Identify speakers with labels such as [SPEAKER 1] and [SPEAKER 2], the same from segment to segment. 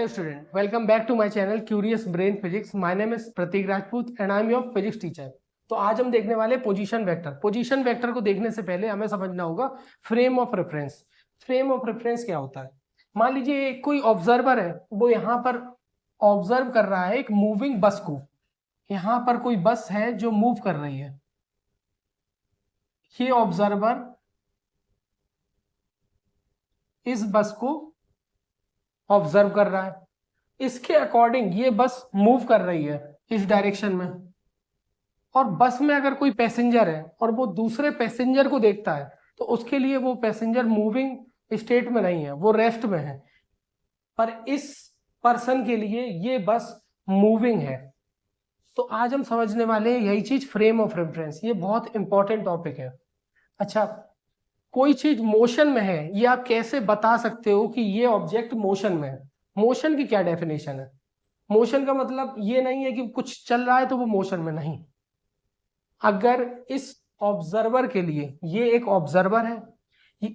[SPEAKER 1] Hello student, welcome back to my channel Curious Brain Physics. My name is Pratik Rajput and I am your physics teacher. तो आज हम देखने वाले position vector. Position vector को देखने से पहले हमें समझना होगा frame of reference. Frame of reference क्या होता है? मान लीजिए कोई ऑब्जर्वर है, वो यहाँ पर ऑब्जर्व कर रहा है एक मूविंग बस को। यहाँ पर कोई बस है जो मूव कर रही है। ये ऑब्जर्वर इस बस को ऑब्जर्व कर रहा है, इसके अकॉर्डिंग ये बस मूव कर रही है इस डायरेक्शन में। और बस में अगर कोई पैसेंजर है और वो दूसरे पैसेंजर को देखता है तो उसके लिए वो पैसेंजर मूविंग स्टेट में नहीं है, वो रेस्ट में है। पर इस पर्सन के लिए ये बस मूविंग है। तो आज हम समझने वाले यही चीज, फ्रेम ऑफ रेफरेंस। ये बहुत इंपॉर्टेंट टॉपिक है। अच्छा, कोई चीज मोशन में है, ये आप कैसे बता सकते हो कि ये ऑब्जेक्ट मोशन में है? मोशन की क्या डेफिनेशन है? मोशन का मतलब ये नहीं है कि कुछ चल रहा है तो वो मोशन में नहीं। अगर इस ऑब्जर्वर के लिए, ये एक ऑब्जर्वर है,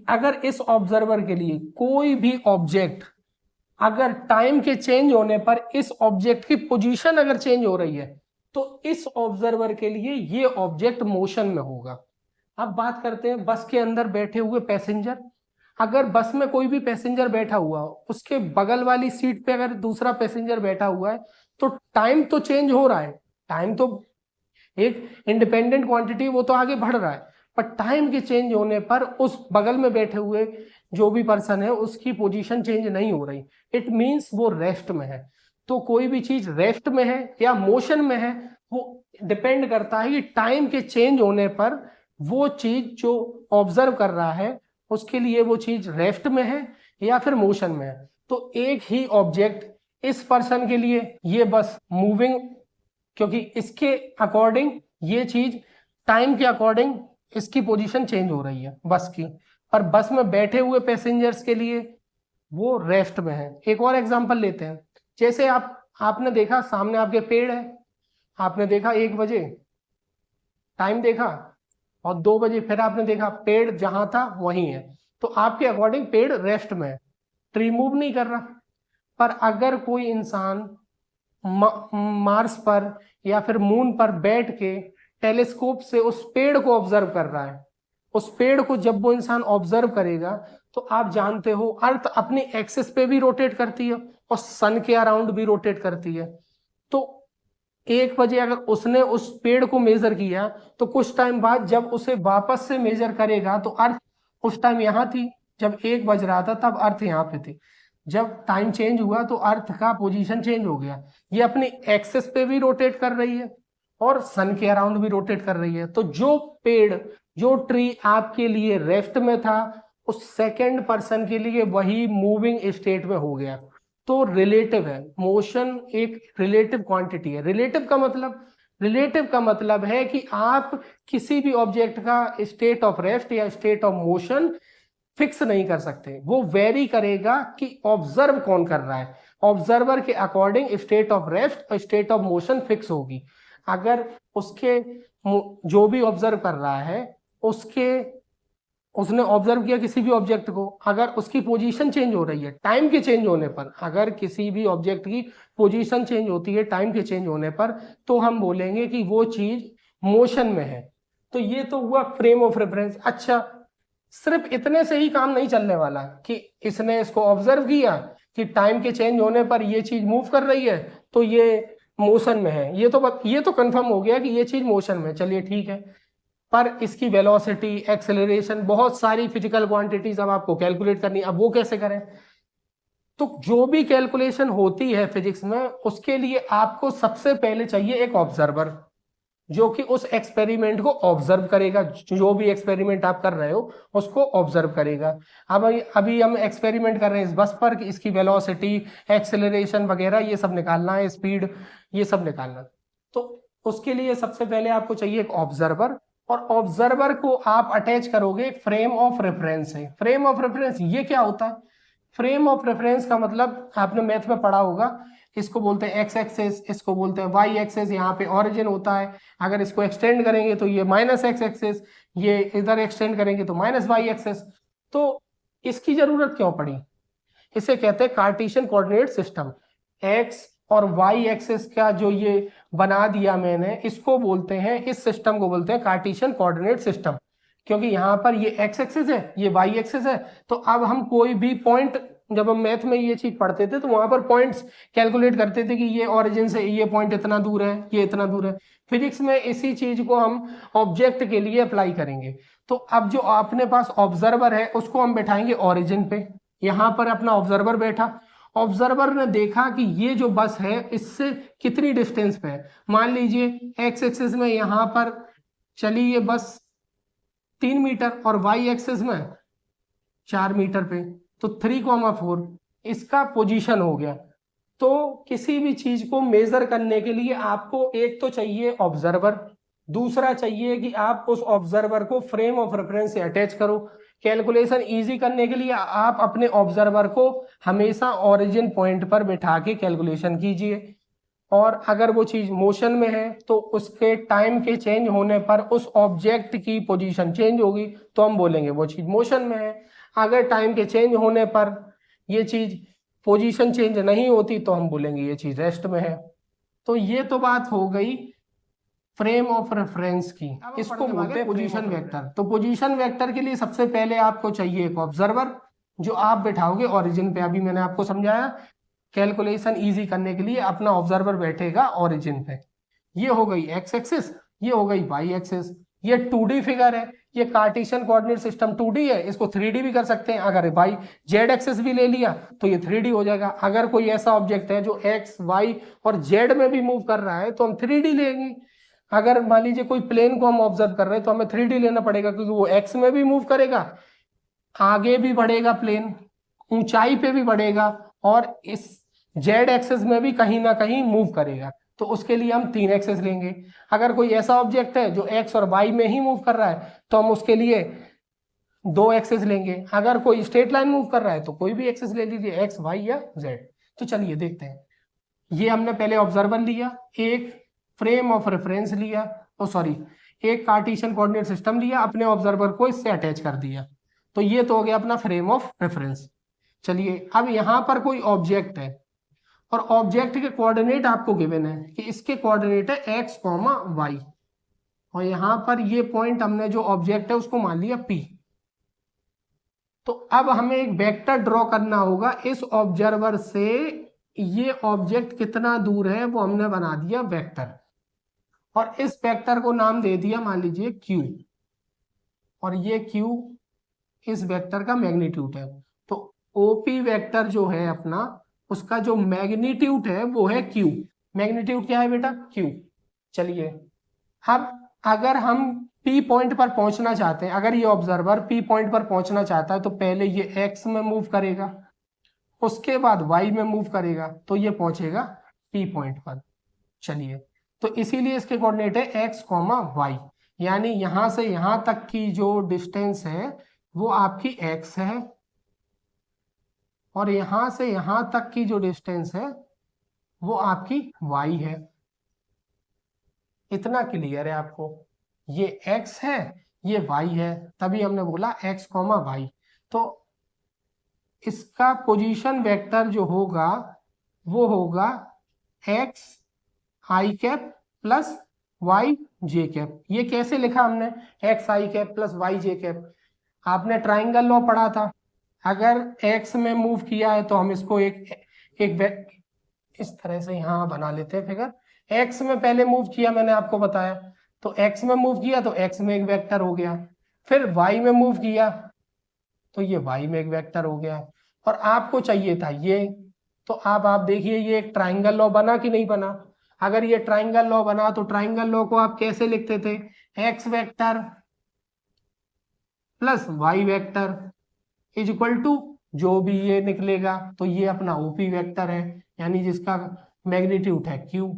[SPEAKER 1] अगर इस ऑब्जर्वर के लिए कोई भी ऑब्जेक्ट अगर टाइम के चेंज होने पर इस ऑब्जेक्ट की पोजीशन अगर चेंज हो रही है तो इस ऑब्जर्वर के लिए ये ऑब्जेक्ट मोशन में होगा। अब बात करते हैं बस के अंदर बैठे हुए पैसेंजर। अगर बस में कोई भी पैसेंजर बैठा हुआ, उसके बगल वाली सीट पे अगर दूसरा पैसेंजर बैठा हुआ है तो टाइम तो चेंज हो रहा है। टाइम तो एक इंडिपेंडेंट क्वांटिटी, वो तो आगे बढ़ रहा है, पर टाइम के चेंज होने पर उस बगल में बैठे हुए जो भी पर्सन है उसकी पोजीशन चेंज नहीं हो रही। इट मीन्स वो रेस्ट में है। तो कोई भी चीज रेस्ट में है या मोशन में है वो डिपेंड करता है कि टाइम के चेंज होने पर वो चीज जो ऑब्जर्व कर रहा है उसके लिए वो चीज रेस्ट में है या फिर मोशन में है। तो एक ही ऑब्जेक्ट इस पर्सन के लिए ये बस मूविंग, क्योंकि इसके अकॉर्डिंग ये चीज टाइम के अकॉर्डिंग इसकी पोजीशन चेंज हो रही है बस की। पर बस में बैठे हुए पैसेंजर्स के लिए वो रेस्ट में है। एक और एग्जांपल लेते हैं। जैसे आपने देखा सामने आपके पेड़ है, आपने देखा 1 बजे टाइम देखा और 2 बजे फिर आपने देखा पेड़ जहां था वहीं है। तो आपके अकॉर्डिंग पेड़ रेस्ट में है, ट्री मूव नहीं कर रहा। पर अगर कोई इंसान मार्स पर या फिर मून पर बैठ के टेलीस्कोप से उस पेड़ को ऑब्जर्व कर रहा है, उस पेड़ को जब वो इंसान ऑब्जर्व करेगा तो आप जानते हो अर्थ अपनी एक्सिस पे भी रोटेट करती है और सन के अराउंड भी रोटेट करती है। तो 1 बजे अगर उसने उस पेड़ को मेजर किया तो कुछ टाइम बाद जब उसे वापस से मेजर करेगा तो अर्थ उस टाइम यहाँ थी, जब 1 बज रहा था तब अर्थ यहाँ पे थी। जब टाइम चेंज हुआ तो अर्थ का पोजीशन चेंज हो गया। ये अपनी एक्सिस पे भी रोटेट कर रही है और सन के अराउंड भी रोटेट कर रही है। तो जो पेड़, जो ट्री आपके लिए रेस्ट में था उस सेकेंड पर्सन के लिए वही मूविंग स्टेट में हो गया। तो रिलेटिव है, मोशन एक रिलेटिव क्वांटिटी है। रिलेटिव का मतलब है कि आप किसी भी ऑब्जेक्ट का स्टेट ऑफ रेस्ट या स्टेट ऑफ मोशन फिक्स नहीं कर सकते। वो वेरी करेगा कि ऑब्जर्व कौन कर रहा है। ऑब्जर्वर के अकॉर्डिंग स्टेट ऑफ रेस्ट और स्टेट ऑफ मोशन फिक्स होगी। अगर उसके जो भी ऑब्जर्व कर रहा है उसने ऑब्जर्व किया किसी भी ऑब्जेक्ट को, अगर उसकी पोजीशन चेंज हो रही है टाइम के चेंज होने पर, अगर किसी भी ऑब्जेक्ट की पोजीशन चेंज होती है टाइम के चेंज होने पर तो हम बोलेंगे कि वो चीज मोशन में है। तो ये तो हुआ फ्रेम ऑफ रेफरेंस। अच्छा, सिर्फ इतने से ही काम नहीं चलने वाला कि इसने इसको ऑब्जर्व किया कि टाइम के चेंज होने पर ये चीज मूव कर रही है तो ये मोशन में है। ये तो कंफर्म हो गया कि ये चीज मोशन में, चलिए ठीक है। पर इसकी वेलोसिटी, एक्सेलरेशन, बहुत सारी फिजिकल क्वांटिटीज अब आपको कैलकुलेट करनी। अब वो कैसे करें? तो जो भी कैलकुलेशन होती है फिजिक्स में उसके लिए आपको सबसे पहले चाहिए एक ऑब्जर्वर जो कि उस एक्सपेरिमेंट को ऑब्जर्व करेगा। जो भी एक्सपेरिमेंट आप कर रहे हो उसको ऑब्जर्व करेगा। अब अभी हम एक्सपेरिमेंट कर रहे हैं इस बस पर कि इसकी वेलोसिटी, एक्सेलरेशन वगैरह ये सब निकालना है, स्पीड ये सब निकालना। तो उसके लिए सबसे पहले आपको चाहिए एक ऑब्जर्वर, और ऑब्जर्वर को आप अटैच करोगे फ्रेम ऑफ रेफरेंस से। फ्रेम ऑफ रेफरेंस ये क्या होता है? फ्रेम ऑफ रेफरेंस का मतलब आपने मैथ में पढ़ा होगा, इसको बोलते हैं एक्स एक्सेस, इसको बोलते हैं वाई एक्सेस। यहाँ पे ओरिजिन होता है, अगर इसको एक्सटेंड करेंगे तो ये माइनस एक्स एक्सेस, ये इधर एक्सटेंड करेंगे तो माइनस वाई एक्सेस। तो इसकी जरूरत क्यों पड़ी? इसे कहते हैं कार्टेशियन कोऑर्डिनेट सिस्टम। एक्स और वाई एक्सिस का जो ये बना दिया मैंने, इसको बोलते हैं, इस सिस्टम को बोलते हैं कार्टेशियन कोऑर्डिनेट सिस्टम, क्योंकि यहाँ पर ये एक्स एक्सिस है, ये वाई एक्सिस है। तो अब हम कोई भी पॉइंट, जब हम मैथ में ये चीज पढ़ते थे तो वहां पर पॉइंट्स कैलकुलेट करते थे कि ये ओरिजिन से ये पॉइंट इतना दूर है, ये इतना दूर है। फिजिक्स में इसी चीज को हम ऑब्जेक्ट के लिए अप्लाई करेंगे। तो अब जो अपने पास ऑब्जर्वर है उसको हम बैठाएंगे ओरिजिन पे। यहाँ पर अपना ऑब्जर्वर बैठा, ऑब्जर्वर ने देखा कि ये जो बस है इससे कितनी डिस्टेंस पे है। मान लीजिए एक्स एक्सिस में यहाँ पर चली ये बस 3 मीटर और वाई एक्सिस में 4 मीटर पे, तो 3,4 इसका पोजीशन हो गया। तो किसी भी चीज को मेजर करने के लिए आपको एक तो चाहिए ऑब्जर्वर, दूसरा चाहिए कि आप उस ऑब्जर्वर को फ्रेम ऑफ रेफरेंस से अटैच करो। कैलकुलेशन इजी करने के लिए आप अपने ऑब्जर्वर को हमेशा ओरिजिन पॉइंट पर बैठा के कैलकुलेशन कीजिए, और अगर वो चीज मोशन में है तो उसके टाइम के चेंज होने पर उस ऑब्जेक्ट की पोजीशन चेंज होगी, तो हम बोलेंगे वो चीज मोशन में है। अगर टाइम के चेंज होने पर ये चीज पोजीशन चेंज नहीं होती तो हम बोलेंगे ये चीज रेस्ट में है। तो ये तो बात हो गई फ्रेम ऑफ रेफरेंस की, इसको बोलते हैं पोजीशन वेक्टर। तो पोजीशन वेक्टर के लिए सबसे पहले आपको चाहिए एक ऑब्जर्वर जो आप बैठाओगे ओरिजिन पे। अभी मैंने आपको समझाया कैलकुलेशन इजी करने के लिए अपना ऑब्जर्वर बैठेगा ओरिजिन पे। ये हो गई एक्स एक्सिस, ये हो गई वाई एक्सिस। ये 2D फिगर है, ये कार्टेशियन कोऑर्डिनेट सिस्टम 2D है, इसको 3D भी कर सकते हैं। अगर वाई जेड एक्सिस भी ले लिया तो ये 3D हो जाएगा। अगर कोई ऐसा ऑब्जेक्ट है जो एक्स वाई और जेड में भी मूव कर रहा है तो हम 3D लेंगे। अगर मान लीजिए कोई प्लेन को हम ऑब्जर्व कर रहे हैं तो हमें 3D लेना पड़ेगा, क्योंकि वो एक्स में भी मूव करेगा, आगे भी बढ़ेगा प्लेन, ऊंचाई पे भी बढ़ेगा, और इस जेड एक्सिस में भी कहीं ना कहीं मूव करेगा। तो उसके लिए हम 3 एक्सिस लेंगे। अगर कोई ऐसा ऑब्जेक्ट है जो एक्स और वाई में ही मूव कर रहा है तो हम उसके लिए 2 एक्सिस लेंगे। अगर कोई स्ट्रेट लाइन मूव कर रहा है तो कोई भी एक्सिस ले लीजिए, एक्स वाई या जेड। तो चलिए देखते हैं। ये हमने पहले ऑब्जर्वर लिया, एक फ्रेम ऑफ रेफरेंस लिया, एक कार्टेशियन कोऑर्डिनेट सिस्टम लिया, अपने ऑब्जर्वर को इससे अटैच कर दिया। तो ये तो हो गया अपना फ्रेम ऑफ रेफरेंस। चलिए अब यहाँ पर कोई ऑब्जेक्ट है और ऑब्जेक्ट के कोऑर्डिनेट आपको गिवन है कि इसके कोऑर्डिनेट है एक्स कॉमा वाई, और यहाँ पर ये पॉइंट हमने जो ऑब्जेक्ट है उसको मान लिया पी। तो अब हमें एक वेक्टर ड्रॉ करना होगा इस ऑब्जर्वर से। ये ऑब्जेक्ट कितना दूर है वो हमने बना दिया वेक्टर, और इस वेक्टर को नाम दे दिया मान लीजिए क्यू, और ये क्यू इस वेक्टर का मैग्नीट्यूड है। तो ओपी वेक्टर जो है अपना, उसका जो मैग्नीट्यूड है वो है क्यू। मैग्नीट्यूड क्या है बेटा? क्यू। चलिए अब अगर हम पी पॉइंट पर पहुंचना चाहते हैं, अगर ये ऑब्जर्वर पी पॉइंट पर पहुंचना चाहता है तो पहले ये एक्स में मूव करेगा, उसके बाद वाई में मूव करेगा, तो ये पहुंचेगा पी पॉइंट पर। चलिए तो इसीलिए इसके कोऑर्डिनेट है एक्स कॉमा वाई, यानी यहां से यहां तक की जो डिस्टेंस है वो आपकी एक्स है, और यहां से यहां तक की जो डिस्टेंस है वो आपकी वाई है। इतना क्लियर है आपको? ये x है, ये y है, तभी हमने बोला x कॉमा वाई। तो इसका पोजीशन वेक्टर जो होगा वो होगा x i cap plus y j cap. ये कैसे लिखा हमने? x i cap plus y j cap. आपने ट्राइंगल लॉ पढ़ा था, अगर x में मूव किया है तो हम इसको एक इस तरह से यहाँ बना लेते हैं फिगर। x में पहले मूव किया, मैंने आपको बताया, तो x में मूव किया तो x में एक वेक्टर हो गया, फिर y में मूव किया तो ये y में एक वेक्टर हो गया, और आपको चाहिए था ये। तो अब आप देखिए ये एक ट्राइंगल लॉ बना कि नहीं बना? अगर ये ट्राइंगल लॉ बना तो ट्राइंगल लॉ को आप कैसे लिखते थे? x vector plus y vector is equal to जो भी ये निकलेगा, तो ये अपना ओपी वेक्टर है, यानी जिसका मैग्नीट्यूड है q।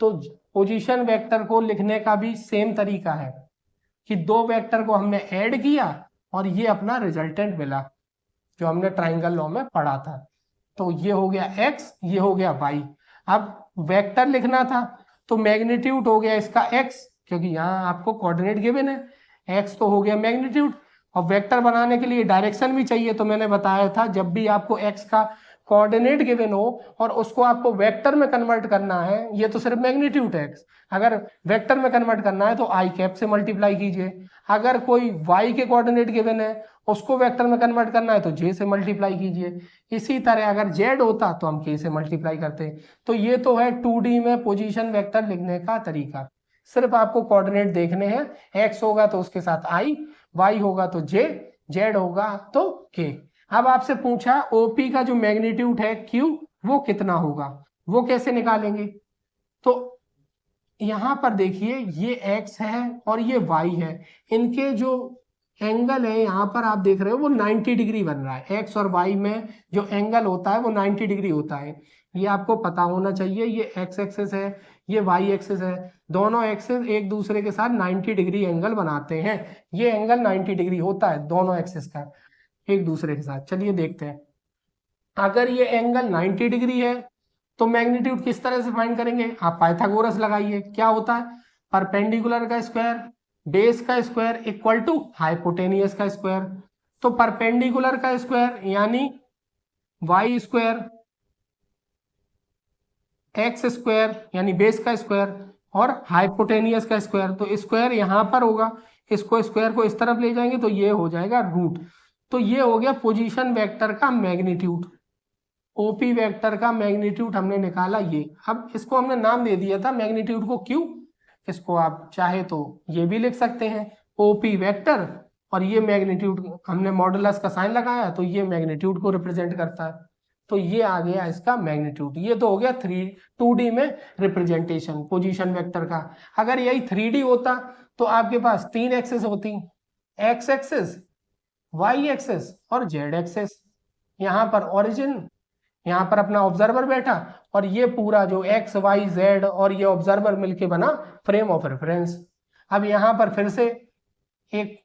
[SPEAKER 1] तो पोजीशन वेक्टर को लिखने का भी सेम तरीका है कि दो वेक्टर को हमने ऐड किया और ये अपना रिजल्टेंट मिला जो हमने ट्राइंगल लॉ में पढ़ा था। तो ये हो गया x, ये हो गया y। अब वेक्टर लिखना था तो मैग्नीट्यूड हो गया इसका x, क्योंकि यहाँ आपको कोऑर्डिनेट गिवन है, x तो हो गया मैग्नीट्यूड, और वेक्टर बनाने के लिए डायरेक्शन भी चाहिए। तो मैंने बताया था जब भी आपको एक्स का कोऑर्डिनेट गिवन हो और उसको आपको वेक्टर में कन्वर्ट करना है, ये तो सिर्फ मैग्नीट्यूड है एक्स, अगर वेक्टर में कन्वर्ट करना है तो आई कैप से मल्टीप्लाई कीजिए। अगर कोई वाई के कोऑर्डिनेट गिवन है उसको वेक्टर में कन्वर्ट करना है तो जे से मल्टीप्लाई कीजिए। इसी तरह अगर जेड होता तो हम के से मल्टीप्लाई करते। तो ये तो है 2D में पोजीशन वेक्टर लिखने का तरीका। सिर्फ आपको कोऑर्डिनेट देखने हैं, एक्स होगा तो उसके साथ आई, वाई होगा तो जे, जेड होगा तो के। अब आपसे पूछा ओपी का जो मैग्नीट्यूड है क्यू वो कितना होगा, वो कैसे निकालेंगे? तो यहां पर देखिए ये x है और ये y है, इनके जो एंगल है यहाँ पर आप देख रहे हो वो 90 डिग्री बन रहा है। x और y में जो एंगल होता है वो 90 डिग्री होता है, ये आपको पता होना चाहिए। ये x एक्सिस है, ये y एक्सिस है, दोनों एक्सिस एक दूसरे के साथ 90 डिग्री एंगल बनाते हैं। ये एंगल 90 डिग्री होता है दोनों एक्सिस का एक दूसरे के साथ। चलिए देखते हैं, अगर ये एंगल 90 डिग्री है तो मैग्नीट्यूड किस तरह से फाइंड करेंगे? आप पाइथागोरस लगाइए। क्या होता है? परपेंडिकुलर का स्क्वायर बेस का स्क्वायर इक्वल टू हाइपोटेनियस का स्क्वायर। तो परपेंडिकुलर का स्क्वायर यानी वाई स्क्वायर, एक्स स्क्वायर यानी बेस का स्क्वायर, और हाइपोटेनियस का स्क्वायर। तो स्क्वायर यहां पर होगा, इसको स्क्वायर को इस तरफ ले जाएंगे तो ये हो जाएगा रूट। तो ये हो गया पोजीशन वेक्टर का मैग्नीट्यूड। ओपी वेक्टर का मैग्नीट्यूड हमने निकाला ये। अब इसको हमने नाम दे दिया था मैग्नीट्यूड को क्यू। इसको आप चाहे तो ये भी लिख सकते हैं ओपी वेक्टर, और ये मैग्नीट्यूड हमने मॉडुलस का साइन लगाया तो ये मैग्नीट्यूड को रिप्रेजेंट करता है। तो ये आ गया इसका मैग्नीट्यूड। ये तो हो गया 2D में रिप्रेजेंटेशन पोजीशन वेक्टर का। अगर यही 3D होता तो आपके पास 3 एक्सेस होती, एक्स एक्सेस, वाई एक्सेस और जेड एक्सेस। यहाँ पर ओरिजिन, यहाँ पर अपना ऑब्जर्वर बैठा, और ये पूरा जो एक्स वाई जेड और ये ऑब्जर्वर मिलके बना फ्रेम ऑफ रेफरेंस। अब यहाँ पर फिर से एक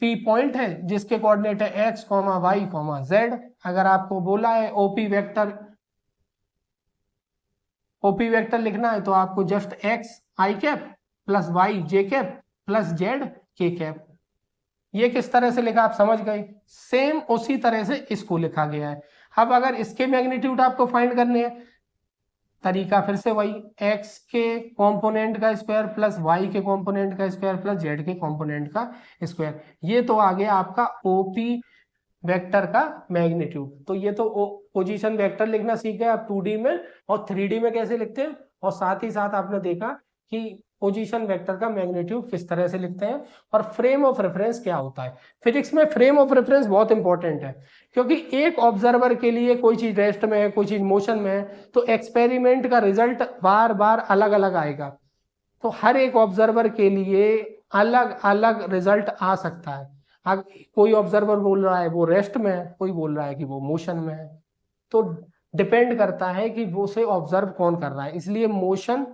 [SPEAKER 1] पी पॉइंट है जिसके कोऑर्डिनेट है x comma y comma z. अगर आपको बोला है ओपी वेक्टर लिखना है तो आपको जस्ट एक्स आई कैप प्लस वाई जे कैप प्लस जेड के कैप। ये किस तरह से लिखा आप समझ गए? सेम उसी तरह से इसको लिखा गया है। अब अगर इसके मैग्नीट्यूड आपको फाइंड करने हैं, तरीका फिर से वही, x के कंपोनेंट का स्क्वायर प्लस y के कंपोनेंट का स्क्वायर प्लस z के कंपोनेंट का स्क्वायर। ये तो आ गया आपका ओपी वेक्टर का मैग्नीट्यूड। तो ये तो पोजीशन वेक्टर लिखना सीख गए आप 2D में, और 3D में कैसे लिखते हैं, और साथ ही साथ आपने देखा कि पोजीशन वेक्टर का मैग्नीट्यूड किस तरह से लिखते हैं, और फ्रेम ऑफ रेफरेंस क्या होता है। फिजिक्स में फ्रेम ऑफ रेफरेंस बहुत इंपॉर्टेंट है, क्योंकि एक ऑब्जर्वर के लिए कोई चीज रेस्ट में है, कोई चीज मोशन में है, तो एक्सपेरिमेंट का रिजल्ट बार बार अलग अलग आएगा। तो हर एक ऑब्जर्वर के लिए अलग अलग रिजल्ट आ सकता है। अब कोई ऑब्जर्वर बोल रहा है वो रेस्ट में है, कोई बोल रहा है कि वो मोशन में है। तो डिपेंड करता है कि वो से ऑब्जर्व कौन कर रहा है। इसलिए मोशन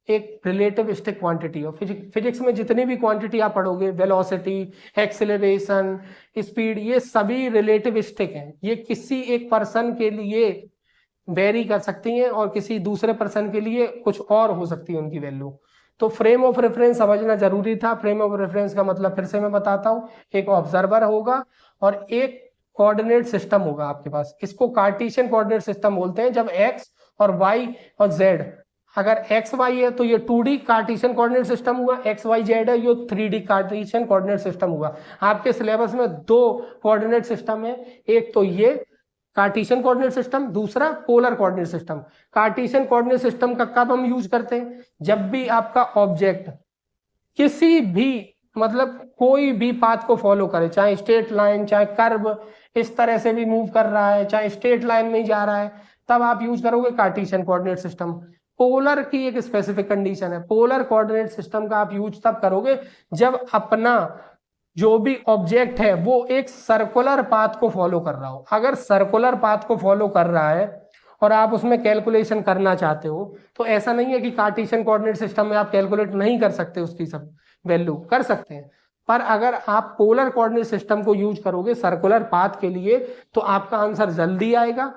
[SPEAKER 1] एक रिलेटिविस्टिक क्वांटिटी है। फिजिक्स में जितनी भी क्वांटिटी आप पढ़ोगे, वेलोसिटी, एक्सेलरेशन, स्पीड, ये सभी रिलेटिविस्टिक हैं। ये किसी एक पर्सन के लिए वेरी कर सकती हैं और किसी दूसरे पर्सन के लिए कुछ और हो सकती है उनकी वैल्यू। तो फ्रेम ऑफ रेफरेंस समझना जरूरी था। फ्रेम ऑफ रेफरेंस का मतलब फिर से मैं बताता हूँ, एक ऑब्जर्वर होगा और एक कोऑर्डिनेट सिस्टम होगा आपके पास। इसको कार्टेशियन कोऑर्डिनेट सिस्टम बोलते हैं। जब एक्स और वाई और जेड, अगर एक्स वाई है तो ये 2D कार्टेशियन कोऑर्डिनेट सिस्टम हुआ, एक्स वाई जेड है ये 3D कार्टेशियन कोऑर्डिनेट सिस्टम हुआ। आपके सिलेबस में 2 कोऑर्डिनेट सिस्टम है, एक तो ये कार्टेशियन कोऑर्डिनेट सिस्टम, दूसरा polar coordinate system. Cartesian coordinate system का कब हम यूज करते हैं? जब भी आपका ऑब्जेक्ट किसी भी मतलब कोई भी पाथ को फॉलो करे, चाहे स्ट्रेट लाइन चाहे कर्व, इस तरह से भी मूव कर रहा है, चाहे स्ट्रेट लाइन में ही जा रहा है, तब आप यूज करोगे कार्टेशियन कोऑर्डिनेट सिस्टम। पोलर की एक स्पेसिफिक कंडीशन है, पोलर कोऑर्डिनेट सिस्टम का आप यूज तब करोगे जब अपना जो भी ऑब्जेक्ट है वो एक सर्कुलर पाथ को फॉलो कर रहा हो। अगर सर्कुलर पाथ को फॉलो कर रहा है और आप उसमें कैलकुलेशन करना चाहते हो, तो ऐसा नहीं है कि कार्टेशियन कोऑर्डिनेट सिस्टम में आप कैलकुलेट नहीं कर सकते, उसकी सब वैल्यू कर सकते हैं। पर अगर आप पोलर कोऑर्डिनेट सिस्टम को यूज करोगे सर्कुलर पाथ के लिए, तो आपका आंसर जल्दी आएगा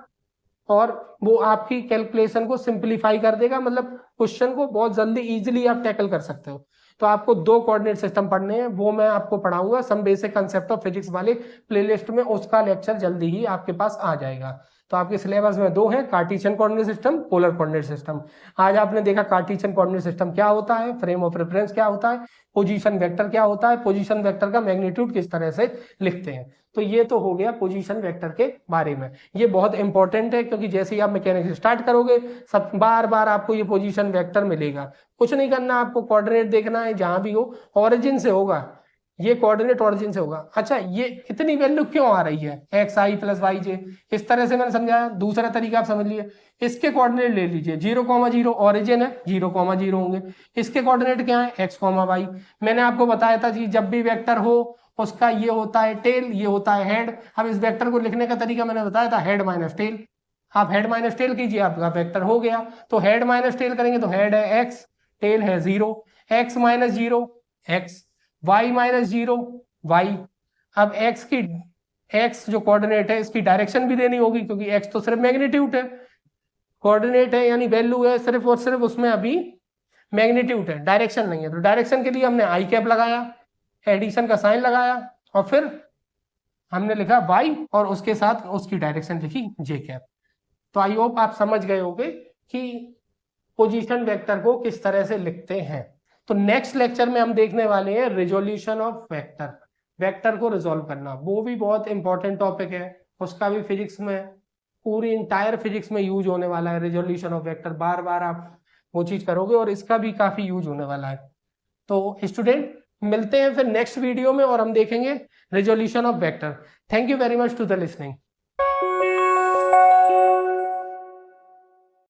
[SPEAKER 1] और वो आपकी कैलकुलेशन को सिंप्लीफाई कर देगा। मतलब क्वेश्चन को बहुत जल्दी इजीली आप टैकल कर सकते हो। तो आपको 2 कोऑर्डिनेट सिस्टम पढ़ने हैं, वो मैं आपको पढ़ाऊंगा some basic concept of physics वाले प्लेलिस्ट में, उसका लेक्चर जल्दी ही आपके पास आ जाएगा। तो आपके सिलेबस में 2 है, Cartesian coordinate system, polar coordinate system. आज आपने देखा कार्टेशियन कोऑर्डिनेट सिस्टम क्या होता है, फ्रेम ऑफ रेफरेंस क्या होता है, पोजीशन वेक्टर क्या होता है, पोजीशन वेक्टर का मैग्नीट्यूड किस तरह से लिखते हैं। तो ये तो हो गया पोजीशन वेक्टर के बारे में। ये बहुत इंपॉर्टेंट है, क्योंकि जैसे ही आप मैकेनिक्स स्टार्ट करोगे सब बार बार आपको ये पोजीशन वेक्टर मिलेगा। कुछ नहीं करना, आपको कोऑर्डिनेट देखना है, जहां भी हो ऑरिजिन से होगा, ये कोऑर्डिनेट ऑरिजिन से होगा। अच्छा, ये इतनी वैल्यू क्यों आ रही है, एक्स आई प्लस वाई जे, इस तरह से मैंने समझाया। दूसरा तरीका आप समझ लिए, इसके कोऑर्डिनेट ले लीजिए, 0,0 ऑरिजिन है, 0,0 होंगे। इसके कोऑर्डिनेट क्या है, एक्स कॉमा वाई। मैंने आपको बताया था जी, जब भी वेक्टर हो उसका ये होता है टेल, ये होता है हेड। अब इस वेक्टर को लिखने का तरीका मैंने बताया था, हेड माइनस टेल। आप हेड माइनस टेल कीजिए, आपका वेक्टर हो गया। तो हेड माइनस टेल करेंगे तो हेड है एक्स, टेल है 0, x minus 0 x, y minus 0 y. अब एक्स जो कोऑर्डिनेट है इसकी डायरेक्शन भी देनी होगी, क्योंकि एक्स तो सिर्फ मैग्नीट्यूड है, कोऑर्डिनेट है यानी वैल्यू है सिर्फ और सिर्फ, उसमें अभी मैग्नीट्यूड है, डायरेक्शन नहीं है। तो डायरेक्शन के लिए हमने आई कैप लगाया, एडिशन का साइन लगाया, और फिर हमने लिखा वाई और उसके साथ उसकी डायरेक्शन लिखी जे कैप। तो आई होप आप समझ गए होंगे कि पोजीशन वेक्टर को किस तरह से लिखते हैं। तो नेक्स्ट लेक्चर में हम देखने वाले हैं रिजोल्यूशन ऑफ वेक्टर, वेक्टर को रिजोल्व करना। वो भी बहुत इंपॉर्टेंट टॉपिक है, उसका भी फिजिक्स में, पूरी इंटायर फिजिक्स में यूज होने वाला है रिजोल्यूशन ऑफ वेक्टर। बार बार आप वो चीज करोगे और इसका भी काफी यूज होने वाला है। तो स्टूडेंट, मिलते हैं फिर नेक्स्ट वीडियो में और हम देखेंगे resolution of vector. Thank you very much to the listening.